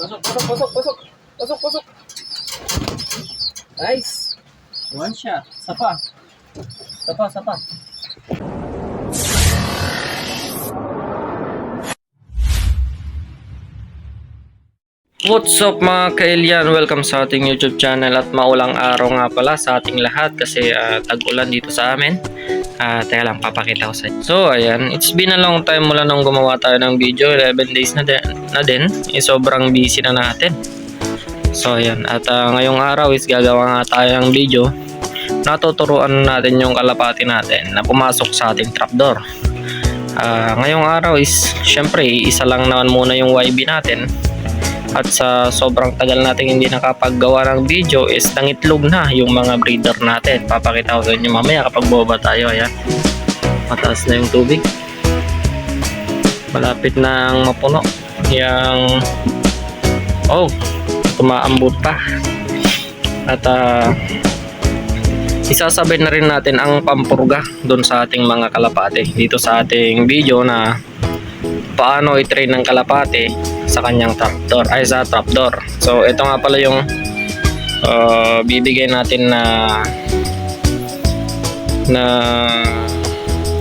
Pasok, pasok, pasok, pasok. Pasok, pasok. Nice. One shot. Sapa. Sapa, sapa. What's up mga kailyan? Welcome sa ating YouTube channel at maulang araw nga pala sa ating lahat kasi tag-ulan dito sa amin. Teka lang, papakita ko sa inyo. So ayan, it's been a long time mula nung gumawa tayo ng video. 11 days na din. Sobrang busy na natin. So ayan, at ngayong araw is gagawa nga tayo ng video. Natuturuan natin yung kalapati natin na pumasok sa ating trapdoor. Ngayong araw is syempre isa lang naman muna yung YB natin. At sa sobrang tagal natin hindi nakapaggawa ng video is nangitlog na yung mga breeder natin. Papakita ko sa inyo mamaya kapag bumaba tayo. Ayan, mataas na yung tubig, malapit nang mapuno yung tumaambot pa. At isasabay na rin natin ang pampurga doon sa ating mga kalapate dito sa ating video na paano i-train ng kalapate sa kanyang trapdoor, sa trapdoor. So ito nga pala yung bibigay natin na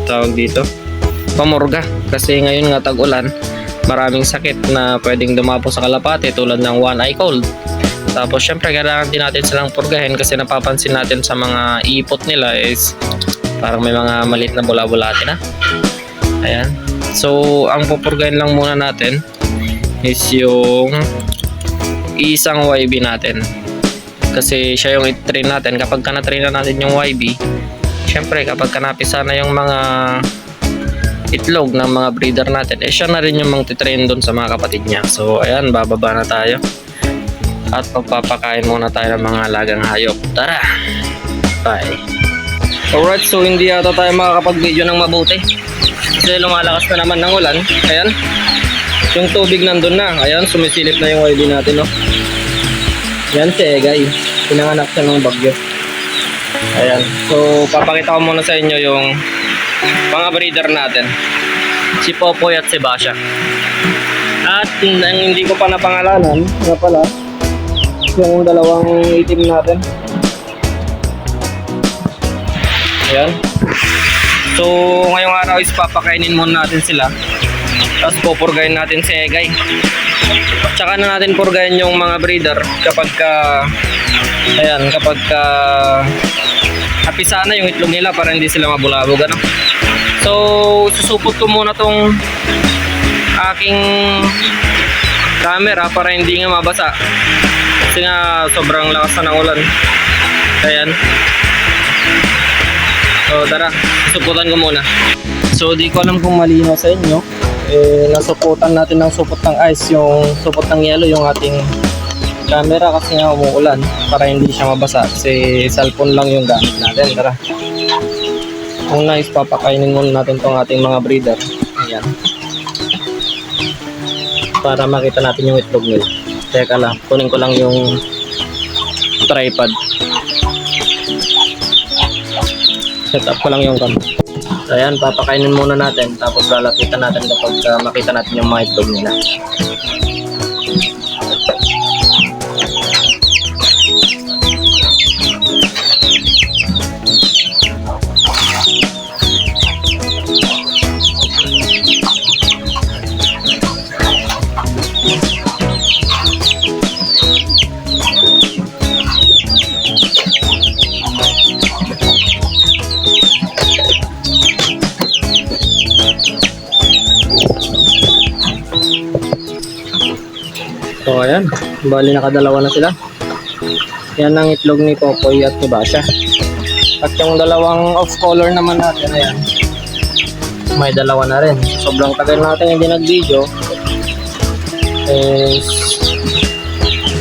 tawag dito, pamurga, kasi ngayon nga tag-ulan, maraming sakit na pwedeng dumapo sa kalapate tulad ng one eye cold. Tapos syempre kailangan din natin silang purgahin kasi napapansin natin sa mga ipot nila is parang may mga maliit na bula-bulate na. Ayan, so ang pupurgahin lang muna natin is yung isang YB natin kasi siya yung i-train natin. Kapag na-train na natin yung YB, syempre kapag napisa na yung mga itlog ng mga breeder natin, siya na rin yung mang-train doon sa mga kapatid niya. So ayan, bababa na tayo at pagpapakain muna tayo ng mga alagang hayop. Tara, bye. Alright, so hindi yata tayo makakapag-video ng mabuti kasi lumalakas na naman ng ulan. Ayan, yung tubig nandun na. Ayan, sumisilip na yung YB natin, no? Yan si Egay, pinanganak siya ng bagyo. Ayan, so papakita ko muna sa inyo yung mga breeder natin, si Popoy at si Basha. At hindi ko pa napangalanan nga pala yung dalawang itim natin. Ayan, so ngayong araw is papakainin muna natin sila, tapos pupurgahin natin si Egay. Tsaka na natin purgahin yung mga breeder kapag napisa na yung itlog nila para hindi sila mabulabog, ano? So susupot ko muna tong aking camera para hindi nga mabasa kasi nga sobrang lakas na ng ulan. Ayan, so tara, susuputan ko muna. So di ko alam kung malinaw sa inyo, nasuputan natin ng supot ng ice, yung supot ng yelo yung ating camera kasi nga umuulan para hindi siya mabasa kasi cellphone lang yung gamit natin. Tara, una is papakainin muna natin tong ating mga breeder. Ayan, para makita natin yung itlog nila. Teka lang, kunin ko lang yung tripod, set up ko lang yung camera. Ayan, papakainin muna natin tapos lalapitan natin kapag makita natin yung mga itlog nila. So ayan, bali nakadalawa na sila. Yan ang itlog ni Popoy at ni Basha. At yung dalawang off color naman natin, ayan, may dalawa na rin. Sobrang tagal natin hindi nag-video,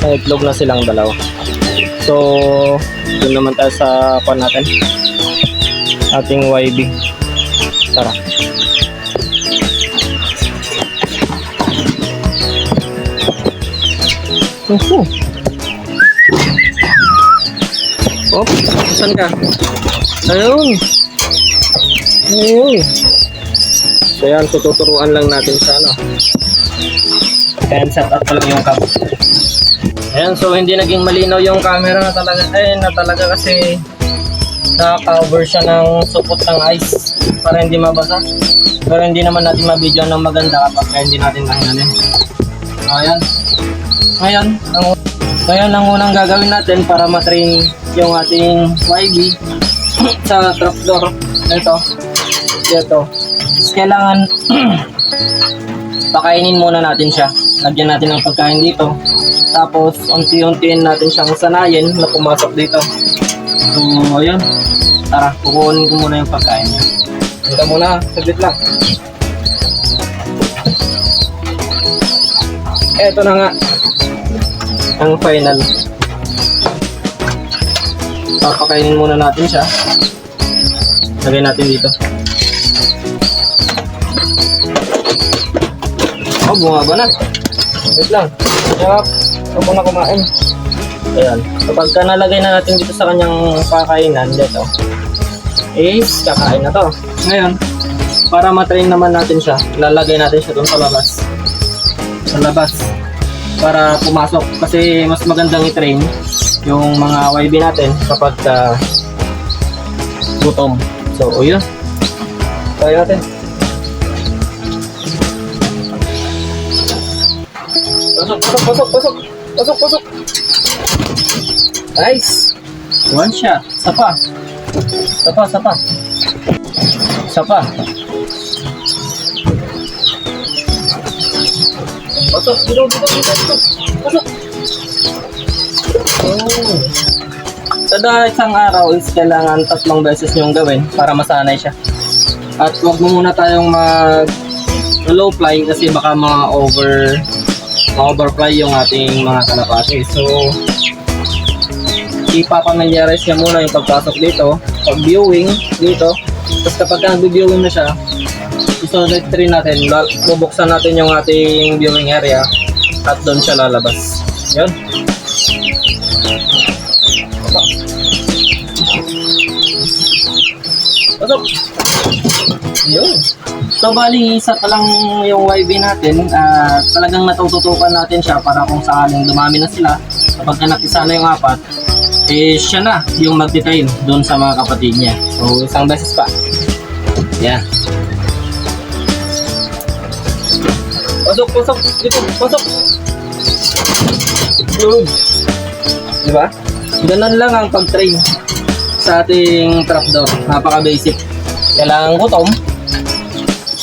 may itlog na silang dalawa. So dun naman tayo sa pan natin, ating YB. Tara. Saan ka? Ayun. So yan, tututuruan lang natin sa And set up ko lang yung cam. Ayan, so hindi naging malinaw yung camera na talaga kasi naka-cover siya ng supot ng ice para hindi mabasa. Pero hindi naman natin mabidyo ng maganda kapag hindi natin mahinganin. Ayan. Ngayon ang unang gagawin natin para matrain yung ating YB sa trapdoor. Ito. Kailangan pakainin muna natin siya. Lagyan natin ng pagkain dito. Tapos unti-untiin natin siyang sanayin na pumasok dito. So ayun. Tara, kukunin ko muna yung pagkain niya. Ito muna, saglit lang. Ito na nga ang final. Papakainin muna natin siya. Lagay natin dito. Oh, bumaba na. Wait lang. Yup. Huwag na kumain. Ayan. Kapag ka nalagay na natin dito sa kanyang pakainan, dito, is kakain na to. Ngayon, para matrain naman natin siya, lalagay natin siya doon sa labas. Sa labas. Para pumasok. Kasi mas magandang i-train yung mga YB natin kapag gutom. So, o yun. Try natin. Pasok. Nice. One shot. Sapa. Pasok. Pasok. Oh. Kada isang araw is kailangan 3 beses niyong gawin para masanay siya. At huwag mo muna tayong low fly kasi baka ma-overfly yung ating mga kalapati. So, ipapamilyarize niya muna yung pagpasok dito, pag-viewing dito. Tapos kapag nag-viewing na siya, isunod rin natin, bubuksan natin yung ating viewing area at doon siya lalabas. Yun. Pasok! Yun. So bali, isa pa lang yung YB natin, talagang natututukan natin siya para kung sakaling dumami na sila, kapag nakisa na yung 4, siya na yung magti-train doon sa mga kapatid niya. So isang beses pa. Yeah. Pasok. Dito, pasok. Diba? Ganun lang ang pag-train sa ating trapdoor. Napaka-basic. Kailangan gutom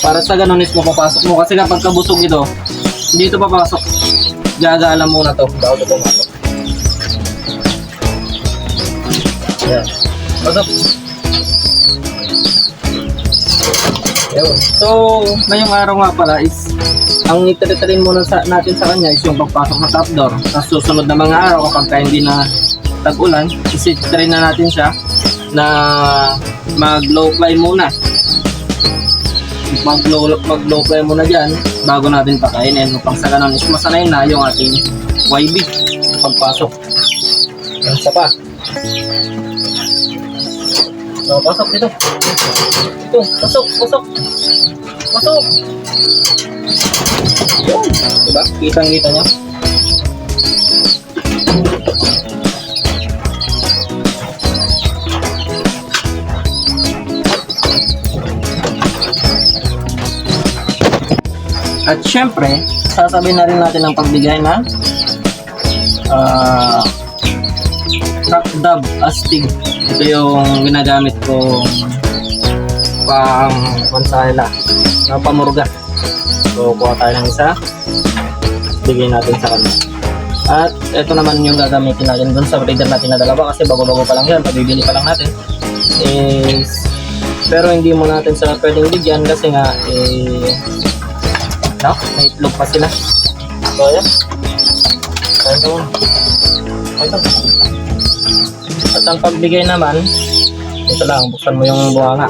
para sa ganun is mapapasok mo. Kasi kapag kabusog ito, hindi ito papasok. Gagala muna to bago ito pumasok. Yan. Pasok. Yun. So, ngayong araw nga pala is ang itry-train muna natin sa kanya is yung pagpasok sa trapdoor. Tapos susunod na mga araw kapag hindi na tag-ulan, isi-train na natin siya na mag-low fly muna. Mag-low fly muna dyan bago natin pakainin. Upang sa ganun is masanay na yung ating YB sa pagpasok. Yan sa pa. So, pasok dito. Pasok. Yun. Diba? Kitang-kita niya. At syempre, sasabihin na rin natin ang pagbigay ng rock dub astig. Ito yung ginagamit kong pansala na pamurga. So, kuha tayo ng isa. Bigay natin sa kanya. At ito naman yung gagamitin natin dun sa breeder natin na dalawa kasi bago-bago pa lang yan. Pabibili pa lang natin. Pero hindi mo natin sila pwedeng bigyan kasi nga may itlog pa sila. So, ayan. Ito. At ang pagbigay naman, ito lang, buksan mo yung buhanga.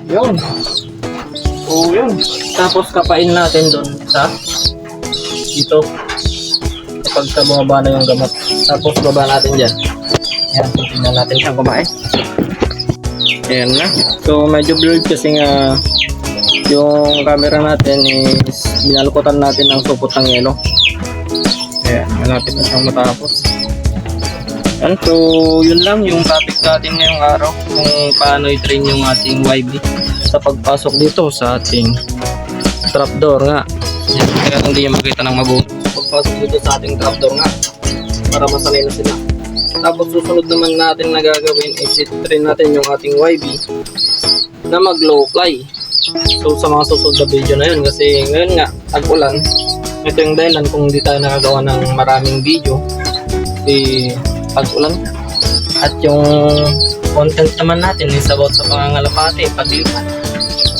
Yun. Oh, yun. Tapos kapain natin doon sa dito. Kapag bumaba na yung gamot. Tapos baba natin dyan. Ayan, so tingnan natin siyang kumain. Ayan na. So medyo blurred kasi nga yung camera natin is binalukutan natin ng supot ng yelo. Ayan, malapit na siyang matapos. Ayan, so yun lang yung topic natin ngayong araw, kung paano i-train yung ating YB sa pagpasok dito sa ating trapdoor nga. Ayan, kaya hindi niya makita ng mabuti. Pagpasok dito sa ating trapdoor nga, para masanay na sila. Tapos susunod naman natin na gagawin is i-train natin yung ating YB na mag low fly. So sa mga susunod na video na yun, kasi ngayon nga tag-ulan, ito yung dahilan kung hindi tayo nakagawa ng maraming video kasi pag-ulan. At yung content naman natin is about sa pangangalapate, paglipat.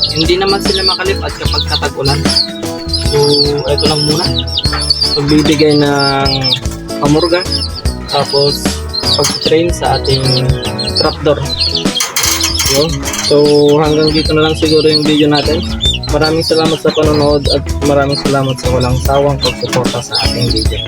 Hindi naman sila makalipat kapag katag-ulan. So ito lang muna, pagbibigay ng pamurga, tapos pag-train sa ating trapdoor. Yun. So hanggang dito na lang siguro yung video natin. Maraming salamat sa panonood at maraming salamat sa walang sawang pagsuporta sa ating video.